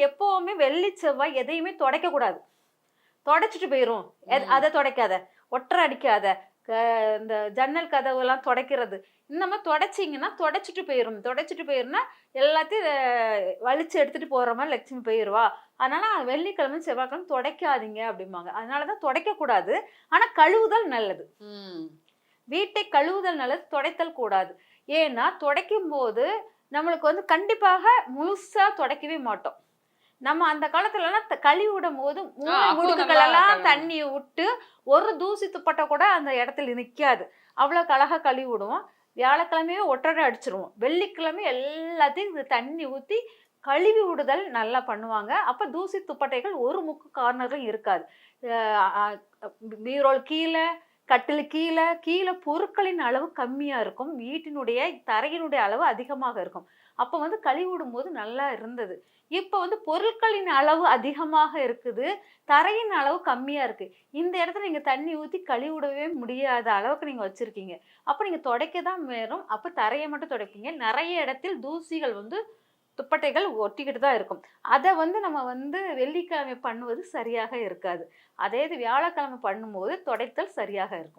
எப்பவுமே வெள்ளி செவ்வாய் எதையுமே துடைக்க கூடாது. துடைச்சிட்டு போயிரும். அத துடைக்காத, ஒட்டற அடிக்காத, இந்த ஜன்னல் கதவுலாம் துடைக்கிறது. இந்த மாதிரி துடைச்சிங்கன்னா துடைச்சிட்டு போயிரும். துடைச்சிட்டு போயிரும்னா எல்லாத்தையும் வலிச்சு எடுத்துட்டு போற மாதிரி லட்சுமி போயிருவா. அதனால வெள்ளிக்கிழமை செவ்வாய்க்கிழமை துடைக்காதீங்க அப்படிம்பாங்க. அதனால தான் துடைக்கக்கூடாது. ஆனா கழுவுதல் நல்லது. வீட்டை கழுவுதல் நல்லது, துடைத்தல் கூடாது. ஏன்னா துடைக்கும்போது நம்மளுக்கு வந்து கண்டிப்பாக முழுசா துடைக்கவே மாட்டோம். நம்ம அந்த காலத்துலலாம் கழுவி விடும்போது மூளை முடுக்குகளெல்லாம் தண்ணியை விட்டு ஒரு தூசி துப்பட்டை கூட அந்த இடத்துல நிற்காது. அவ்வளோக்கு அழகா கழுவி விடுவோம். வியாழக்கிழமையே ஒட்டடை அடிச்சிருவோம். வெள்ளிக்கிழமை எல்லாத்தையும் தண்ணி ஊற்றி கழுவி விடுதல் நல்லா பண்ணுவாங்க. அப்போ தூசி துப்பட்டைகள் ஒரு முக்கு கார்னரும் இருக்காது. பீரோல் கீழே, கட்டில் கீழே கீழே பொருட்களின் அளவு கம்மியாக இருக்கும். வீட்டினுடைய தரையினுடைய அளவு அதிகமாக இருக்கும். அப்போ வந்து கழுவி விடும்போது நல்லா இருந்தது. இப்போ வந்து பொருட்களின் அளவு அதிகமாக இருக்குது, தரையின் அளவு கம்மியாக இருக்குது. இந்த இடத்துல நீங்கள் தண்ணி ஊற்றி கழுவி விடவே முடியாத அளவுக்கு நீங்கள் வச்சுருக்கீங்க. அப்போ நீங்கள் துடைக்க தான் வேணும். அப்போ தரையை மட்டும் துடைப்பீங்க. நிறைய இடத்தில் தூசிகள் வந்து துப்பட்டைகள் ஒட்டிக்கிட்டு தான் இருக்கும். அதை வந்து நம்ம வந்து வெள்ளிக்கிழமை பண்ணுவது சரியாக இருக்காது. அதே இது வியாழக்கிழமை பண்ணும்போது துடைத்தல் சரியாக இருக்கும்.